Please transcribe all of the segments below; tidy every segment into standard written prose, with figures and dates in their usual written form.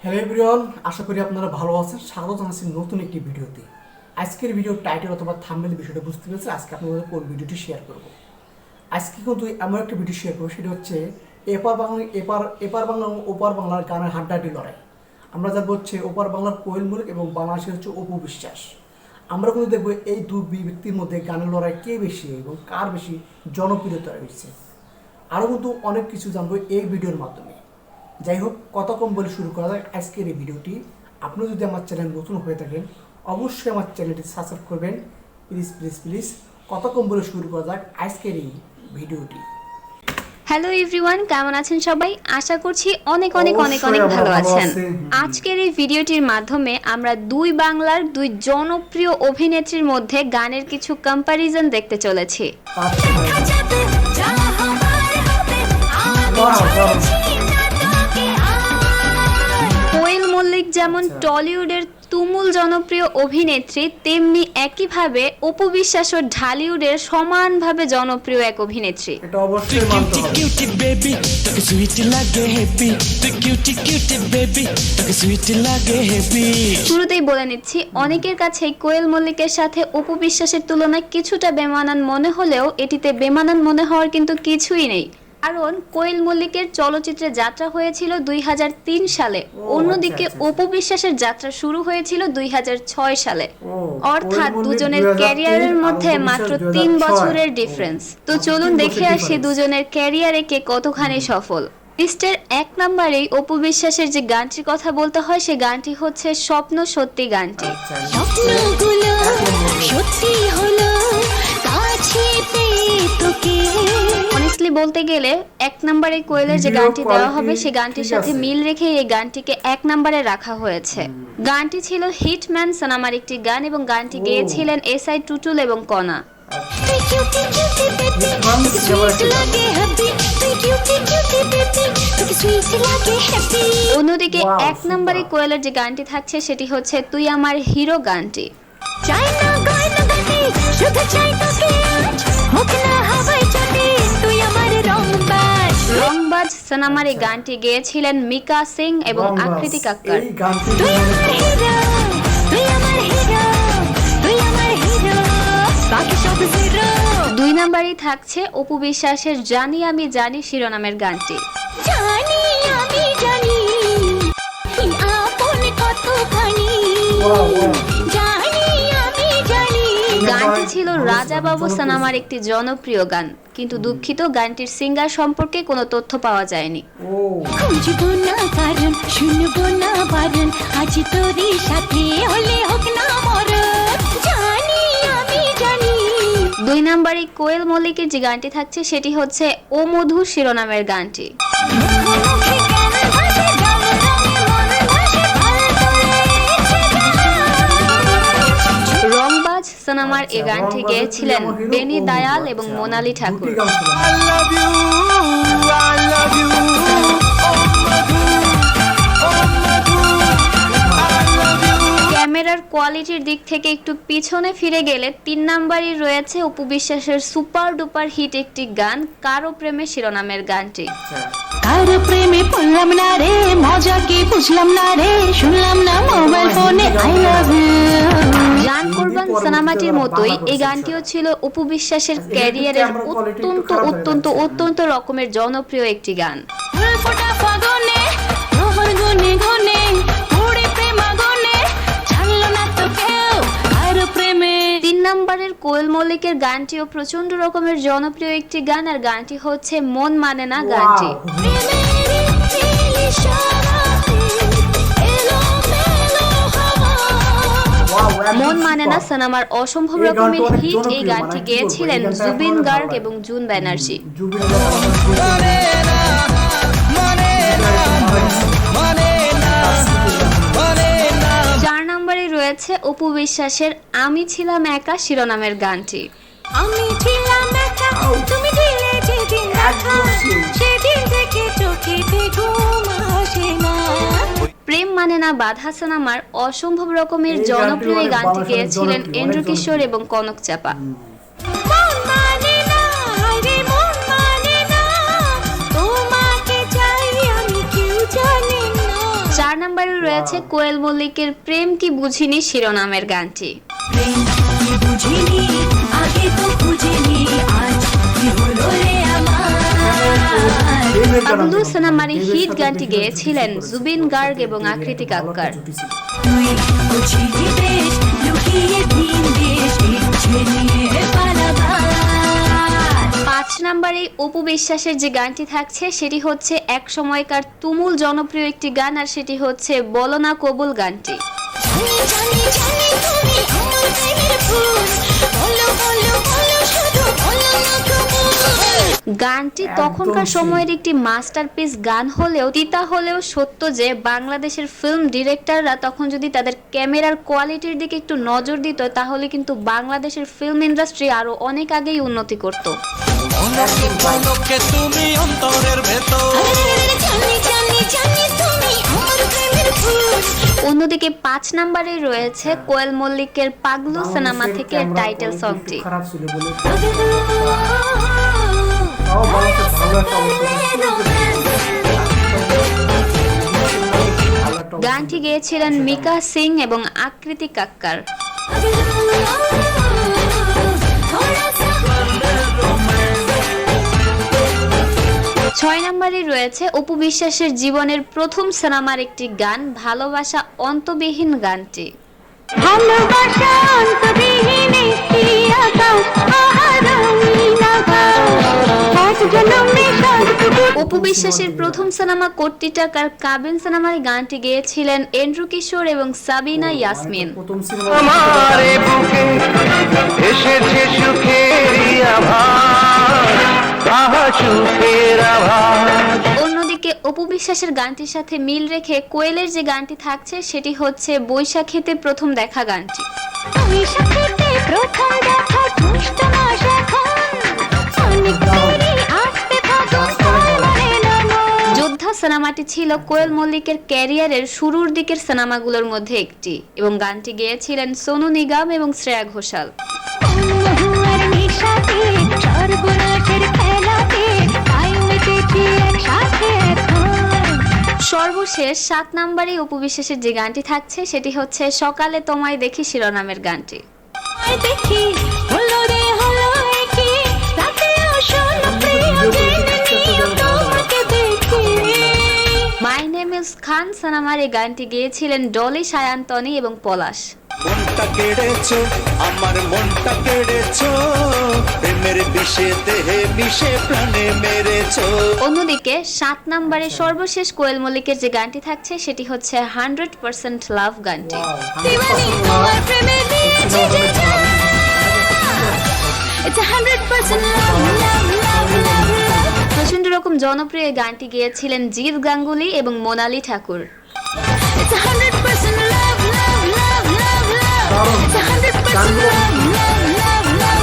Hello everyone, আশা করি আপনারা ভালো আছেন। স্বাগত জানাচ্ছি নতুন একটি ভিডিওতে। আজকের ভিডিও টাইটেল অথবা থাম্বনেল বিষয়টা বুঝতে পেরেছেন। আজকে আপনাদের কোন ভিডিওটি শেয়ার করব। আজকে কিন্তু এমন একটা ভিডিও শেয়ার করবো, সেটা হচ্ছে এপার বাংলা এবং ওপার বাংলার গানের হাড্ডাহাড্ডি লড়াই। আমরা যাবো হচ্ছে ওপার বাংলার কোয়েল মল্লিক এবং বাংলাদেশের হচ্ছে অপু বিশ্বাস। আমরা কিন্তু দেখবো এই দুই ব্যক্তির মধ্যে গানের লড়াই কে বেশি এবং কার বেশি জনপ্রিয়তা হয়েছে। আরও কিন্তু অনেক কিছু জানবো এই ভিডিওর মাধ্যমে। যাই হোক, কথা কম বলে শুরু করা যাক আজকের এই ভিডিওটি। আপনি যদি আমার চ্যানেল নতুন হয়ে থাকেন, অবশ্যই আমার চ্যানেলটি সাবস্ক্রাইব করবেন। প্লিজ প্লিজ প্লিজ কথা কম বলে শুরু করা যাক আজকের এই ভিডিওটি। হ্যালো এভরিওয়ান, কেমন আছেন সবাই? আশা করছি অনেক অনেক অনেক অনেক ভালো আছেন। আজকের এই ভিডিওটির মাধ্যমে আমরা দুই বাংলার দুই জনপ্রিয় অভিনেত্রীর মধ্যে গানের কিছু কম্প্যারিজন দেখতে চলেছি। কোয়েল মল্লিক যেমন টলিউডের তুমুল জনপ্রিয় অভিনেত্রী, তেমনি একইভাবে অপু বিশ্বাস ও ঢালিউডের সমানভাবে জনপ্রিয় এক অভিনেত্রী। এটা অবশ্যই মানতে হবে। শুরুতেই বলে নিচ্ছি, অনেকের কাছেই কোয়েল মল্লিকের সাথে অপু বিশ্বাসের তুলনায় কিছুটা বেমানান মনে হলেও এটিতে বেমানান মনে হওয়ার কিন্তু কিছুই নেই, কারণ কোয়েল মল্লিকের চলচ্চিত্রে যাত্রা হয়েছিল 2003 সালে, অন্যদিকে অপু বিশ্বাসের যাত্রা শুরু হয়েছিল 2006 সালে। অর্থাৎ দুজনের ক্যারিয়ারের মধ্যে মাত্র 3 বছরের ডিফারেন্স। তো চলুন দেখে আসি দুজনের ক্যারিয়ারে কে কতখানি সফল। লিস্টের 1 নম্বরেই অপু বিশ্বাসের যে গানটির কথা বলতে হয়, সে গানটি হচ্ছে স্বপ্ন সত্যি গানটি। অনেস্টলি বলতে গেলে 1 নম্বরে কোয়েলের যে গানটি দেওয়া হবে, সে গানটির সাথে মিল রেখে এই গানটিকে 1 নম্বরে রাখা হয়েছে। গানটি ছিল হিটম্যান সোনামার একটি গান এবং গানটি গেয়েছিলেন এসআই টুটুল এবং কণা। অন্যদিকে 1 নম্বরে কোয়েলের যে গানটি থাকছে, সেটি হচ্ছে তুই আমার হিরো গানটি। রংবাজ সোনামার এই গানটি গেয়েছিলেন মিকা সিং এবং আকৃতি কাক্কর। 2 নম্বরেই থাকছে অপু বিশ্বাসের জানি আমি জানি শিরোনামের গানটি। গানটি ছিল রাজা বাবু সোনামার একটি জনপ্রিয় গান, কিন্তু দুঃখিত, গানটির সিঙ্গার সম্পর্কে কোনো তথ্য পাওয়া যায়নি। 2 নম্বরে কোয়েল মল্লিকের যে গানটি থাকছে, সেটি হচ্ছে ও মধু শিরোনামের গানটি। রংবাজ সোনামার এই গানটি গেয়েছিলেন বেনি দয়াল এবং মোনালি ঠাকুর। ক্যামেরার কোয়ালিটির দিক থেকে একটু পিছনে ফিরে গেলে 3 নম্বরই রয়েছে অপু বিশ্বাসের সুপার ডুপার হিট একটি গান কারো প্রেমে শিরোনামের গানটি। কারো প্রেমে পড়লাম না রে, মজা কি বুঝলাম না রে, শুনলাম না মোবাইল ফোনে আই লাভ ইউ। জান কুরবান সোনামাটির মতোই এই গানটিও ছিল অপু বিশ্বাসের ক্যারিয়ারের অত্যন্ত অত্যন্ত অত্যন্ত রকমের জনপ্রিয় একটি গান। 3 নম্বরের কোয়েল মল্লিকের গানটিও প্রচন্ড রকমের জনপ্রিয় একটি গান, আর গানটি হচ্ছে মন মানে না গানটি। মন মানে না সোনামার অসম্ভব রকমের হিট এই গানটি গেয়েছিলেন জুবিন গার্গ এবং জুন ব্যানার্জি। 4 নম্বরে রয়েছে অপু বিশ্বাসের আমি ছিলাম একা শিরোনামের গানটি। আমি ছিলাম একা, তুমি দিলে যেদিন দেখা, সেদিন থেকে চোখেতে ঘুম আসে না। প্রেম মানে না বাধা সোনামার অসম্ভব রকমের জনপ্রিয় এই গানটি গেয়েছিলেন এন্ড্রু কিশোর এবং কনক চাপা। নম্বরে রয়েছে কোয়েল মল্লিকের প্রেম কি বুঝিনি শিরোনামের গানটি। প্রেম কি বুঝিনি আগে তো বুঝিনি আজ কি হলো রে আমার পাগলু সিনেমার হিট গানটি গেয়েছিলেন জুবিন গার্গ এবং আকৃতি কাক্কার। তুই বুঝিনি বেশ লুকিয়ে দিন দেশ ইচ্ছে নিয়ে পালাবার 5 নম্বরে অপু বিশ্বাসের যে গানটি থাকছে সেটি হচ্ছে এক সময়কার তুমুল জনপ্রিয় একটি গান, আর সেটি হচ্ছে বলো না কবুল গানটি। জানি জানি তুমি আমার প্রেমের ফুল বলো বলো বলো শুধু বলো না কবুল গানটি তখনকার সময়ের একটি মাস্টারপিস গান হলেও তিতা হলেও সত্য যে বাংলাদেশের ফিল্ম ডিরেক্টররা তখন যদি তাদের ক্যামেরার কোয়ালিটির দিকে একটু নজর দিত তাহলে কিন্তু বাংলাদেশের ফিল্ম ইন্ডাস্ট্রি আরো অনেক আগেই উন্নতি করত। পলকে তুমি অন্তরের ভেতর জানি জানি জানি তুমি আমার প্রেমের ফুল অন্যদিকে 5 নম্বরে রয়েছে কোয়েল মল্লিকের পাগলু সিনেমা থেকে টাইটেল সংটি। খারাপ ছিল বলে তাও বাংলাতে ভালো একটা অবস্থা। গানটি গেয়েছিলেন মিকা সিং এবং আকৃতি কাক্কার। 6 নম্বরে রয়েছে অপু বিশ্বাসের জীবনের প্রথম সিনেমার একটি গান ভালোবাসা অন্তবিহীন গানটি। ভালোবাসা অন্তবিহীন একটি আকাশ আহারণীন আকাশ এক জনমে সবটুকু অপু বিশ্বাসের প্রথম সিনেমা কোটি টাকার কাবিন সিনেমার গানটি গেয়েছিলেন এন্ড্রু কিশোর এবং সাবিনা ইয়াসমিন। প্রথম সিনেমা আমারে বুকে এসেছে সুখেরই আভাস, আহা সুখের আভাস। অন্যদিকে অপু বিশ্বাসের গানটির সাথে মিল রেখে কোয়েলের যে গানটি থাকছে সেটি হচ্ছে বৈশাখীতে প্রথম দেখা গানটি। আমি সাথে প্রথম দেখা দুষ্ট না শাখন অনেক দেরি আসতে থাকো মনে নামো যোদ্ধা সিনেমাটি ছিল কোয়েল মল্লিকের ক্যারিয়ারের শুরুর দিকের সিনেমাগুলোর মধ্যে একটি এবং গানটি গেয়েছিলেন সোনু নিগম এবং শ্রেয়া ঘোষাল। মহুয়ার নিশাতে সর্বনাশের খেলাতে তাই মেতেছি একসাথে এখন সর্বশেষ 7 নম্বরে অপু বিশ্বাসের যে গানটি থাকছে সেটি হচ্ছে সকালে তোমায় দেখি শিরোনামের গানটি। আর দেখি হলো রে হলো কি রাতেও শোনো প্রিয় জেনে নিও তোমাকে দেখি মাই নেম ইজ খান সিনেমার এই গানটি গেয়েছিলেন ডলি সায়ান্তনী এবং পলাশ। মনটা কেড়েছো আমার মনটা কেড়েছো প্রেমের বিষে দেহে বিষে প্রাণে মেরেছো। অন্যদিকে 7 নম্বরে সর্বশেষ কোয়েল মল্লিকের যে গানটি থাকছে সেটি হচ্ছে 100% লাভ গানটি। দিওয়ানি তোমার প্রেমে দিয়েছি যে জান It's 100% love love love love love প্রচন্ড রকম জনপ্রিয় এই গানটি গেয়েছিলেন জিৎ গাঙ্গুলি এবং মোনালি ঠাকুর। It's 100% love love love love love It's 100% love love love love love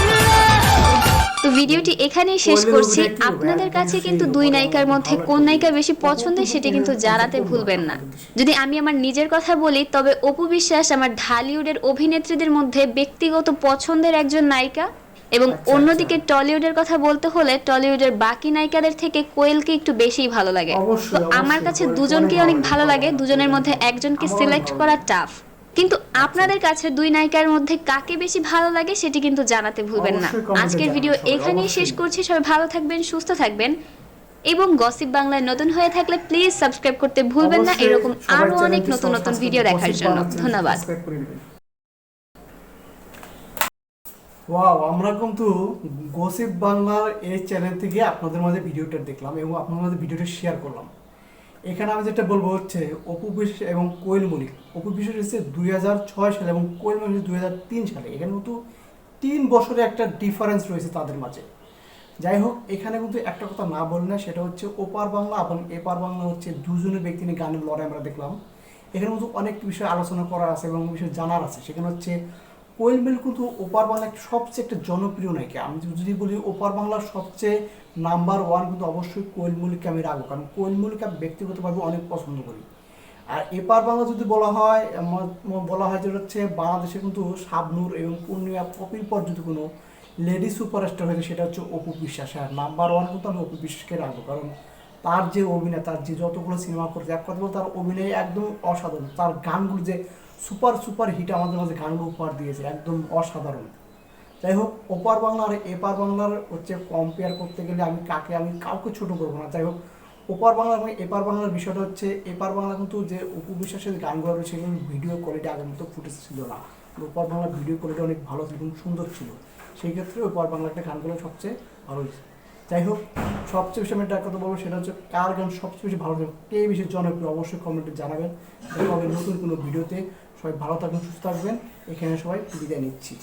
তো ভিডিওটি এখানেই শেষ করছি। আপনাদের কাছে কিন্তু দুই নায়িকার মধ্যে কোন নায়িকা বেশি পছন্দের সেটি কিন্তু জানাতে ভুলবেন না। যদি আমি আমার নিজের কথা বলি তবে অপু বিশ্বাস আমার ঢালিউডের অভিনেত্রীদের মধ্যে ব্যক্তিগত পছন্দের একজন নায়িকা, এবং অন্যদিকে টলিউডের কথা বলতে হলে টলিউডের বাকি নায়িকাদের থেকে কোয়েলকে একটু বেশিই ভালো লাগে। অবশ্যই, তো আমার কাছে দুজনকেই অনেক ভালো লাগে, দুজনের মধ্যে একজনকে সিলেক্ট করা টাফ। কিন্তু আপনাদের কাছে দুই নায়িকার মধ্যে কাকে বেশি ভালো লাগে সেটি কিন্তু জানাতে ভুলবেন না। অবশ্যই কমেন্টে আজকের জানান ভিডিও সবাই, এখানেই অবশ্যই। শেষ করছি। সবাই ভালো থাকবেন, সুস্থ থাকবেন এবং গসিপ বাংলায় নতুন হয়ে থাকলে প্লিজ সাবস্ক্রাইব করতে ভুলবেন না অবশ্যই এরকম সবাই আরো অনেক চ্যানেলটি নতুন নতুন সাবস্ক্রাইব ভিডিও করে দেখার গসিপ জন্য। বাংলা চ্যানেলটি ধন্যবাদ। সাবস্ক্রাইব করে দিবেন। ওয়াও, আমরা কিন্তু গসিপ বাংলার এই চ্যানেল থেকে আপনাদের মাঝে ভিডিওটা দেখলাম এবং আপনাদের মাঝে ভিডিওটা শেয়ার করলাম। এখানে আমি যেটা বলবো হচ্ছে অপু বিশ্বাস এবং কোয়েল মল্লিক। অপু বিশ্বাস এসেছে 2006 সালে এবং কোয়েল মল্লিক 2003 সালে। এখানে কিন্তু 3 বছরের একটা ডিফারেন্স রয়েছে তাদের মাঝে। যাই হোক, এখানে কিন্তু একটা কথা না বলি না, সেটা হচ্ছে ওপার বাংলা এবং এপার বাংলা হচ্ছে দুজনের ব্যক্তি নিয়ে গানের লড়াই আমরা দেখলাম। এখানে কিন্তু অনেক বিষয় আলোচনা করার আছে এবং বিষয় জানার আছে। সেখানে হচ্ছে কোয়েল মল্লিক কিন্তু ওপার বাংলার সবচেয়ে একটা জনপ্রিয় নায়িকা। আমি যদি বলি ওপার বাংলার সবচেয়ে নাম্বার 1 কিন্তু অবশ্যই কোয়েল মল্লিককে আমি রাখবো, কারণ কোয়েল মল্লিককে আমি ব্যক্তিগতভাবে অনেক পছন্দ করি। আর এপার বাংলা যদি বলা হয় যেটা হচ্ছে বাংলাদেশে কিন্তু শাবনূর এবং পূর্ণিমা কপির পর যদি কোনো লেডি সুপারস্টার হয়েছে সেটা হচ্ছে অপু বিশ্বাস। আর নাম্বার 1 কিন্তু আমি অপু বিশ্বাসকে রাখবো, কারণ তার যে অভিনয়, তার যে যতগুলো সিনেমা করছে, এক কথা বলতে তার অভিনয় একদম অসাধারণ। তার গানগুলো যে সুপার হিট আমাদের মাঝে গানগুলো উপহার দিয়েছে, একদম অসাধারণ। যাই হোক, ওপার বাংলা আর এপার বাংলার হচ্ছে কম্পেয়ার করতে গেলে আমি কাউকে ছোট করবো না। যাই হোক, ওপার বাংলা এবং এপার বাংলার বিষয়টা হচ্ছে, এপার বাংলা কিন্তু যে অপু বিশ্বাসের গানগুলো রয়েছে সেগুলো ভিডিও কোয়ালিটি আগের মতো ফুটেজ ছিল না। ওপার বাংলার ভিডিও কোয়ালিটি অনেক ভালো ছিল এবং সুন্দর ছিল, সেই ক্ষেত্রে ওপার বাংলার একটা গানগুলো সবচেয়ে ভালো হয়েছে। যাই হোক, সবচেয়ে বেশি আমি একটা কথা বলবো, সেটা হচ্ছে কার গান সবচেয়ে বেশি ভালো লাগে, কে বেশি জনপ্রিয়, অবশ্যই কমেন্টে জানাবেন। দেখা হবে নতুন কোনো ভিডিওতে। সবাই ভালো থাকবেন, সুস্থ থাকবেন। এখানে সবাই বিদায় নিচ্ছি।